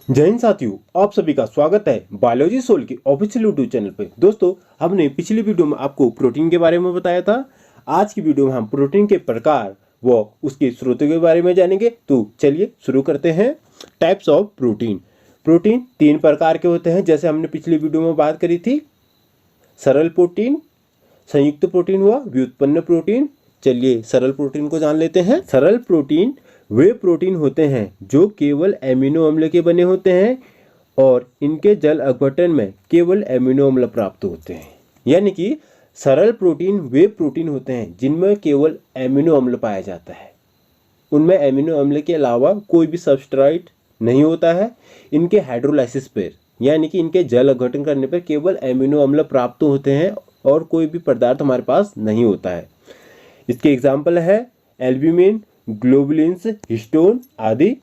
जय हिंद साथियों, आप सभी का स्वागत है बायोलॉजी सोल के ऑफिशियल यूट्यूब चैनल पे। दोस्तों, हमने पिछली वीडियो में आपको प्रोटीन के बारे में बताया था। आज की वीडियो में हम प्रोटीन के प्रकार व उसके स्रोतों के बारे में जानेंगे। तो चलिए शुरू करते हैं। Types of protein. प्रोटीन 3 प्रकार के होते हैं, जैसे हमने पिछली वीडियो में बात करी थी। सरल प्रोटीन, संयुक्त प्रोटीन व व्युत्पन्न प्रोटीन। चलिए सरल प्रोटीन को जान लेते हैं। सरल प्रोटीन वे प्रोटीन होते हैं जो केवल एमिनो अम्ल के बने होते हैं और इनके जल अपघटन में केवल एमिनो अम्ल प्राप्त होते हैं। यानी कि सरल प्रोटीन वे प्रोटीन होते हैं जिनमें केवल एमिनो अम्ल पाया जाता है। उनमें एमिनो अम्ल के अलावा कोई भी सबस्ट्रेट नहीं होता है। इनके हाइड्रोलाइसिस पर यानी कि इनके जल अपघटन करने पर केवल एमिनो अम्ल प्राप्त होते हैं और कोई भी पदार्थ हमारे पास नहीं होता है। इसके एग्जाम्पल है एल्ब्यूमिन, ग्लोबुलिन्स, हिस्टोन आदि।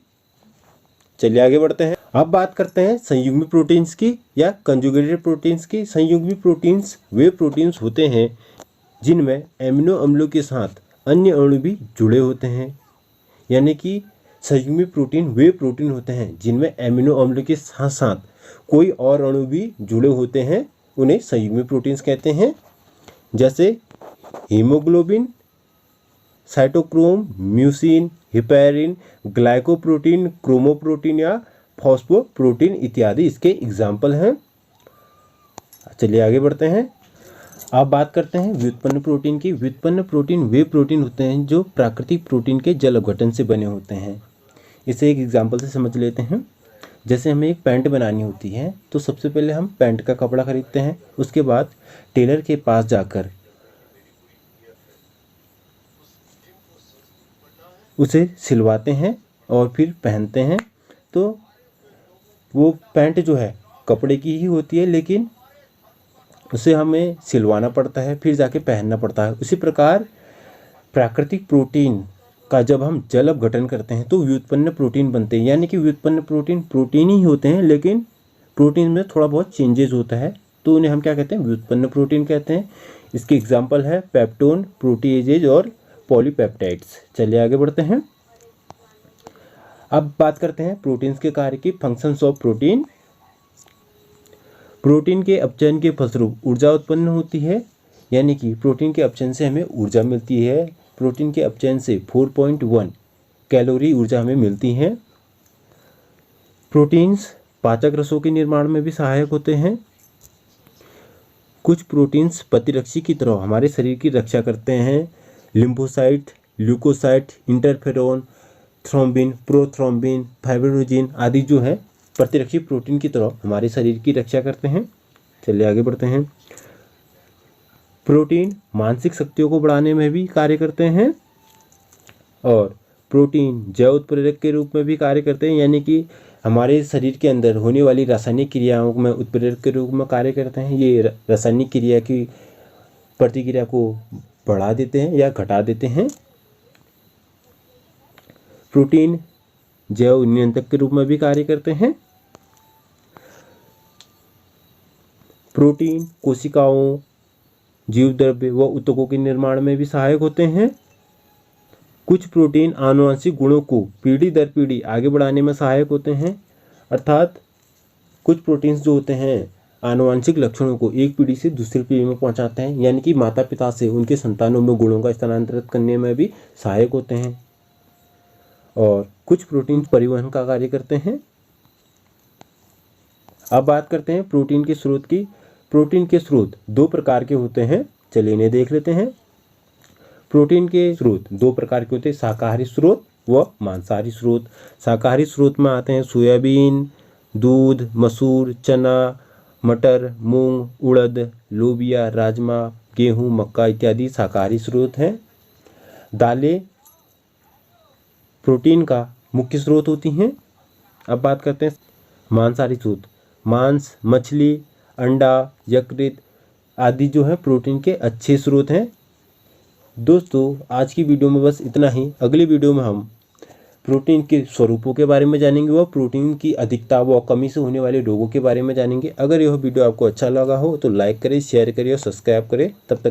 चलिए आगे बढ़ते हैं। अब बात करते हैं संयुग्मी प्रोटीन्स की या कंजुगेटेड प्रोटीन्स की। संयुग्मी प्रोटीन्स वे प्रोटीन्स होते हैं जिनमें एमिनो अम्लों के साथ अन्य अणु भी जुड़े होते हैं। यानी कि संयुग्मी प्रोटीन वे प्रोटीन होते हैं जिनमें एमिनो अम्लों के साथ साथ कोई और अणु भी जुड़े होते हैं, उन्हें संयुग्मी प्रोटीन्स कहते हैं। जैसे haemoglobin, cytochrome, mucin, heparin, glycoprotein, chromoprotein या फॉस्फोप्रोटीन इत्यादि इसके एग्जाम्पल हैं। चलिए आगे बढ़ते हैं। अब बात करते हैं व्युत्पन्न प्रोटीन की। व्युत्पन्न प्रोटीन वे प्रोटीन होते हैं जो प्राकृतिक प्रोटीन के जल अपघटन से बने होते हैं। इसे एक एग्जाम्पल से समझ लेते हैं। जैसे हमें एक पैंट बनानी होती है तो सबसे पहले हम पैंट का कपड़ा खरीदते हैं। उसके बाद टेलर के पास जाकर उसे सिलवाते हैं और फिर पहनते हैं। तो वो पैंट जो है कपड़े की ही होती है, लेकिन उसे हमें सिलवाना पड़ता है, फिर जाके पहनना पड़ता है। उसी प्रकार प्राकृतिक प्रोटीन का जब हम जल अपघटन करते हैं तो व्युत्पन्न प्रोटीन बनते हैं। यानी कि व्युत्पन्न प्रोटीन प्रोटीन ही होते हैं, लेकिन प्रोटीन में थोड़ा बहुत चेंजेस होता है, तो उन्हें हम क्या कहते हैं? व्युत्पन्न प्रोटीन कहते हैं। इसके एग्जाम्पल है पेप्टोन, प्रोटीएजेज और पॉलीपेप्टाइड्स। चलिए आगे बढ़ते हैं। अब बात करते हैं प्रोटीन्स के कार्य की। Functions of protein. प्रोटीन के अपचयन के फलस्वरूप ऊर्जा उत्पन्न होती है। यानी कि प्रोटीन के अपचयन से हमें ऊर्जा मिलती है। प्रोटीन के अपचयन से 4.1 कैलोरी ऊर्जा हमें मिलती है। प्रोटीन्स पाचक रसों के निर्माण में भी सहायक होते हैं। कुछ प्रोटीन्स प्रतिरक्षी की तरह हमारे शरीर की रक्षा करते हैं। Lymphocyte, leucocyte, interferon, thrombin, prothrombin, fibrinogen आदि जो है प्रतिरक्षी प्रोटीन की तरह हमारे शरीर की रक्षा करते हैं। चलिए आगे बढ़ते हैं। प्रोटीन मानसिक शक्तियों को बढ़ाने में भी कार्य करते हैं और प्रोटीन जैव उत्प्रेरक के रूप में भी कार्य करते हैं। यानी कि हमारे शरीर के अंदर होने वाली रासायनिक क्रियाओं में उत्प्रेरक के रूप में कार्य करते हैं। ये रासायनिक क्रिया की प्रतिक्रिया को बढ़ा देते हैं या घटा देते हैं। प्रोटीन जैव नियंत्रक के रूप में भी कार्य करते हैं। प्रोटीन कोशिकाओं, जीव द्रव्य व ऊतकों के निर्माण में भी सहायक होते हैं। कुछ प्रोटीन आनुवंशिक गुणों को पीढ़ी दर पीढ़ी आगे बढ़ाने में सहायक होते हैं। अर्थात कुछ प्रोटीन्स जो होते हैं आनुवंशिक लक्षणों को एक पीढ़ी से दूसरी पीढ़ी में पहुंचाते हैं। यानी कि माता पिता से उनके संतानों में गुणों का स्थानांतरित करने में भी सहायक होते हैं। और कुछ प्रोटीन परिवहन का कार्य करते हैं। अब बात करते हैं प्रोटीन के स्रोत की। प्रोटीन के स्रोत 2 प्रकार के होते हैं। चलिए इन्हें देख लेते हैं। प्रोटीन के स्रोत 2 प्रकार के होते हैं, शाकाहारी स्रोत व मांसाहारी स्रोत। शाकाहारी स्रोत में आते हैं सोयाबीन, दूध, मसूर, चना, मटर, मूंग, उड़द, लोबिया, राजमा, गेहूं, मक्का इत्यादि शाकाहारी स्रोत हैं। दालें प्रोटीन का मुख्य स्रोत होती हैं। अब बात करते हैं मांसाहारी स्रोत। मांस, मछली, अंडा, यकृत आदि जो है प्रोटीन के अच्छे स्रोत हैं। दोस्तों, आज की वीडियो में बस इतना ही। अगली वीडियो में हम प्रोटीन के स्वरूपों के बारे में जानेंगे व प्रोटीन की अधिकता व कमी से होने वाले रोगों के बारे में जानेंगे। अगर यह वीडियो आपको अच्छा लगा हो तो लाइक करें, शेयर करें और सब्सक्राइब करें। तब तक